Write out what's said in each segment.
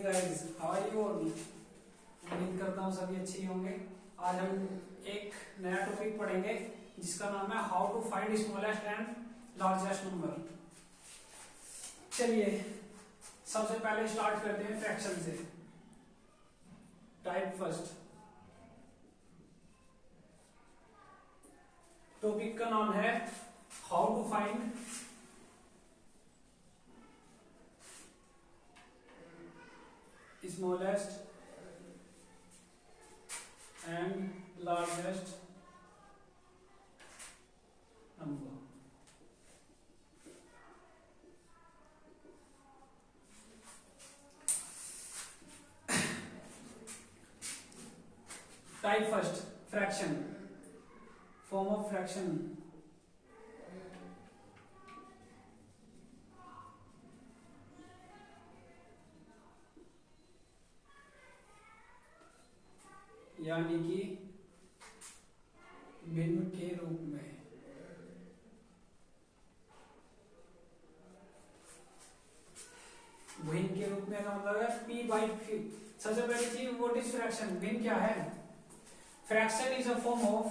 Guys, how are you all? उम्मीद करता हूँ सभी अच्छे ही होंगे। आज हम एक नया टॉपिक पढ़ेंगे जिसका नाम है how to find smallest and largest number. चलिए सबसे पहले स्टार्ट करते हैं फ्रैक्शन से। Type first. टॉपिक का नाम है how to find smallest and largest number. Type first, fraction, form of fraction. यानी कि भिन्न के रूप में। भिन्न के रूप में का मतलब है p बाई q। सबसे पहली चीज व्हाट इज फ्रैक्शन? भिन्न क्या है? Fraction is a form of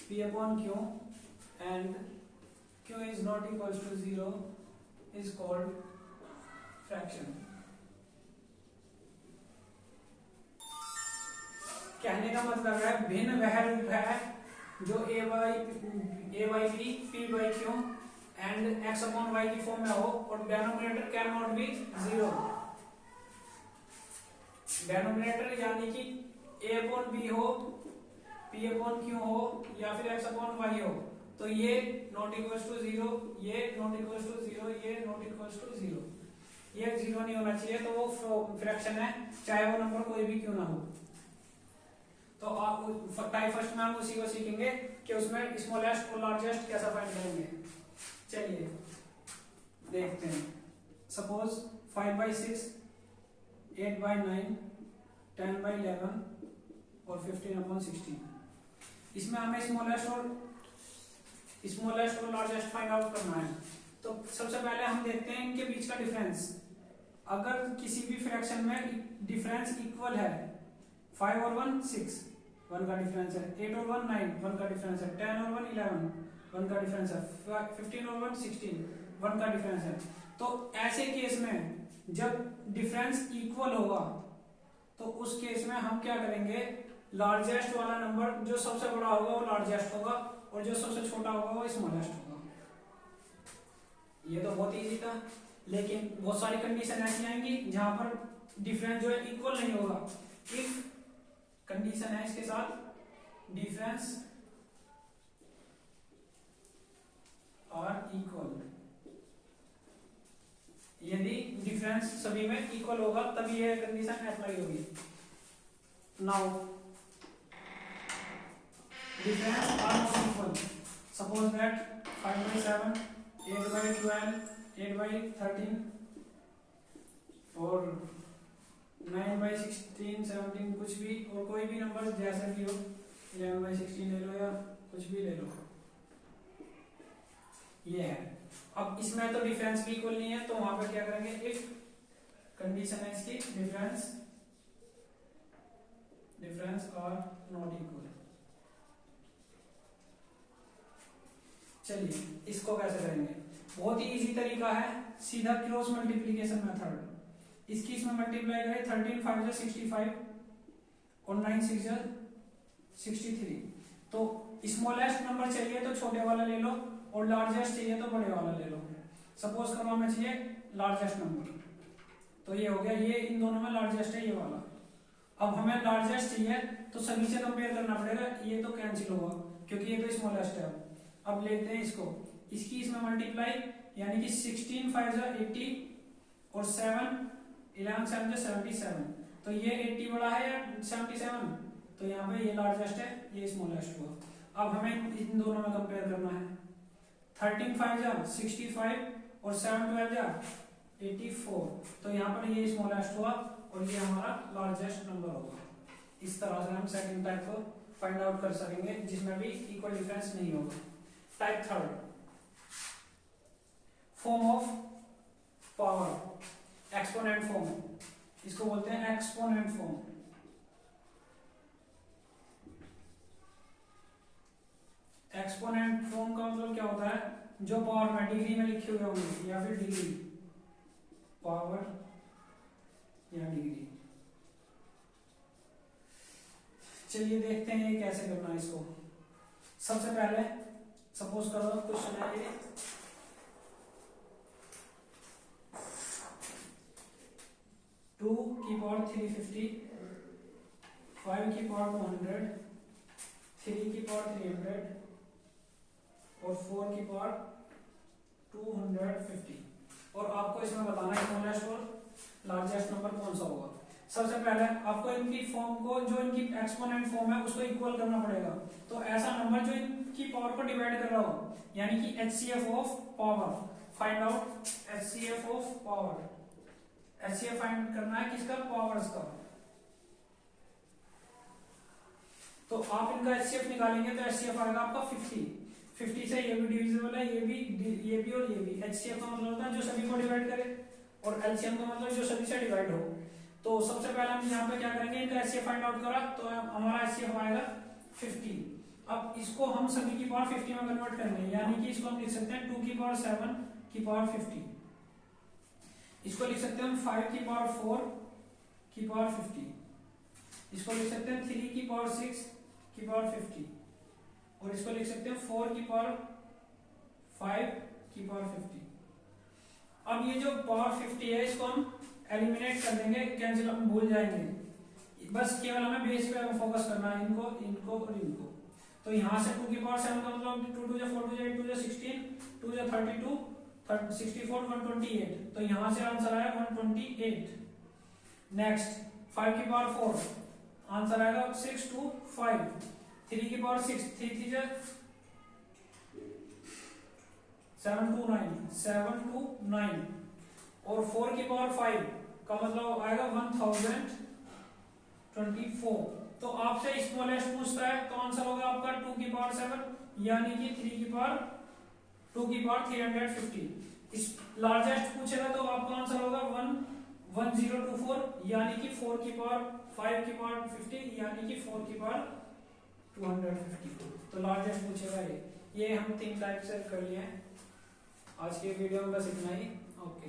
p upon q and q is not equals to 0 is called fraction। कहने का मतलब है भिन्न वह रूप है जो a by b p by q and x upon y की फॉर्म में हो और denominator can not be 0। Denominator यानी कि a upon b हो, p upon q हो या फिर x upon y हो, तो ये नॉट इक्वल्स टू 0, ये नॉट इक्वल्स टू 0, ये नॉट इक्वल्स टू 0। ये 0 नहीं होना चाहिए तो वो फ्रैक्शन है, चाहे वो नंबर कोई भी क्यों ना हो। तो आप टाइप फर्स्ट में हम उसी को सीखेंगे कि उसमें स्मॉलेस्ट और लार्जेस्ट कैसा फाइंड करेंगे। चलिए देखते हैं। सपोज 5 by 6, 8 by 9, 10 by 11 और 15 upon 16। इसमें हमें स्मॉलेस्ट और लार्जेस्ट फाइंड आउट करना है। तो सबसे पहले हम देखते हैं इनके बीच का डिफरेंस। अगर किसी भी फ्रैक्शन में डिफरेंस इक्वल है, 5 और 1 6, 1 का डिफरेंस है, 8 और 1 9, 1 का डिफरेंस है, 10 और 1 11, 1 का डिफरेंस है, 15 और 1 16, 1 का डिफरेंस है। तो ऐसे केस में जब डिफरेंस इक्वल होगा तो उस केस में हम क्या करेंगे, लार्जेस्ट वाला नंबर जो सबसे बड़ा होगा वो लार्जेस्ट होगा और जो सबसे छोटा होगा वो स्मॉलेस्ट होगा। ये तो बहुत इजी था, लेकिन बहुत सारी कंडीशन ऐसी आएंगी जहां पर डिफरेंस जो है इक्वल नहीं होगा। इफ कंडीशन है इसके साथ डिफरेंस आर इक्वल, यदि डिफरेंस सभी में इक्वल होगा तभी यह कंडीशन अप्लाई होगी। Now difference are not equal. Suppose that 5 by 7, 8 by 12, 8 by 13 और 9 by 16, 17 कुछ भी और कोई भी नंबर जैसा भी हो, 11 by 16 ले लो या कुछ भी ले लो, ये है। अब इसमें तो डिफरेंस भी इक्वल नहीं है तो वहां पर क्या करेंगे, इफ कंडीशन है इसकी डिफरेंस आर नॉट इक्वल। चलिए इसको कैसे करेंगे, बहुत ही इजी तरीका है, सीधा क्रॉस मल्टीप्लिकेशन मेथड। इसकी इसमें मल्टीप्लाई करें, 13 5 जा 65 और 9 6 जा 63। तो स्मॉलेस्ट नंबर चाहिए तो छोटे वाला ले लो और लार्जेस्ट चाहिए तो बड़े वाला ले लो। सपोज करो हमें चाहिए लार्जेस्ट नंबर, तो ये हो गया, ये इन दोनों में लार्जेस्ट है ये वाला। अब हमें लार्जेस्ट चाहिए तो सभी से कंपेयर करना पड़ेगा, ये तो कैंसिल होगा क्योंकि ये तो स्मॉलेस्ट है। अब लेते हैं इसको, इसकी इसमें मल्टीप्लाई यानी कि 16 5 जा 80 और 7 11 7 जा 77। तो ये 80 बड़ा है या 77, तो यहाँ पे ये लार्जेस्ट है, ये स्मॉलेस्ट हुआ। अब हमें इन दोनों में कंपेयर करना है। 13 5 जा 65 और 7 12 जा 84, तो यहाँ पर ये स्मॉलेस्ट हुआ और ये हमारा लार्जेस्ट नंबर होगा। इस तरह से हम सेकंड टाइप को फाइंड आउट कर सकेंगे जिसमें भी इक्वल डिफरेंस नहीं होगा। Type third, form of power, exponent form, इसको बोलते हैं एक्सपोनेंट फॉर्म। एक्सपोनेंट फॉर्म का मतलब क्या होता है, जो पावर में डिग्री में लिखे हुए होंगे या फिर डिग्री, पावर या डिग्री। चलिए देखते हैं ये कैसे करना है इसको। सबसे पहले सपोज करो क्वेश्चन है ये, टू की पावर 350, 5 की पावर 200, 3 की पावर 300 और 4 की पावर 250। और आपको इसमें बताना है स्मॉलेस्ट और लार्जेस्ट नंबर कौन सा होगा। सबसे पहले आपको इनकी फॉर्म को, जो इनकी एक्सपोनेंट फॉर्म है उसको इक्वल करना पड़ेगा। तो ऐसा नंबर जो इनकी पावर को डिवाइड कर रहा हो, यानी कि HCF of power, find out HCF of power. HCF find करना है किसका, पावर्स का। तो आप इनका HCF निकालेंगे तो HCF आएगा आपका 50। 50 से ये भी डिविजिबल है, ये भी और ये भी। HCF का मतलब होता है जो सभी को डिवाइड करे, और LCM का मतलब जो सभी से डिवाइड हो। तो सबसे पहले हम यहाँ पे क्या करेंगे, इनका HCF फाइंड आउट करा तो हमारा HCF आएगा 50। अब इसको हम सभी की पावर 50 में कन्वर्ट करेंगे, यानी कि इसको हम लिख सकते हैं 2 की पावर 7 की पावर 50। इसको लिख सकते हैं हम 5 की पावर 4 की पावर 50। इसको लिख सकते हैं 3 की पावर 6 की पावर 50। और इसको लिख सकते हैं 4 की पावर 5 की पावर 50। अब ये जो पावर 50 है इसको हम एलिमिनेट कर देंगे, कैंसिल, हम भूल जाएंगे। बस केवल हमें बेस पे फोकस करना है, इनको इनको और इनको। तो यहाँ से 2 की पावर 7 का मतलब 2 2 4 2 8 2 16 2 32 64 128। तो यहाँ से आंसर आया 128। नेक्स्ट 5 की पावर 4, आंसर आएगा 6 2 5। 3 की पावर 6, 3 3 7 2 9 7 2 9। और 4 की पावर 5 का मतलब आएगा 1024। तो आपसे स्मॉलेस्ट पूछता है तो आंसर होगा आपका 2 की पावर 7, यानी कि 3 की पावर 2 की पावर 350। इस लार्जेस्ट पूछेगा तो आपका आंसर होगा 1024, यानी कि 4 की पावर 5 की पावर 50, यानी कि 4 की पावर 250। तो लार्जेस्ट पूछेगा ये हम 3 टाइप से कर लिए हैं। आज के वीडियो में बस इतना ही। ओके।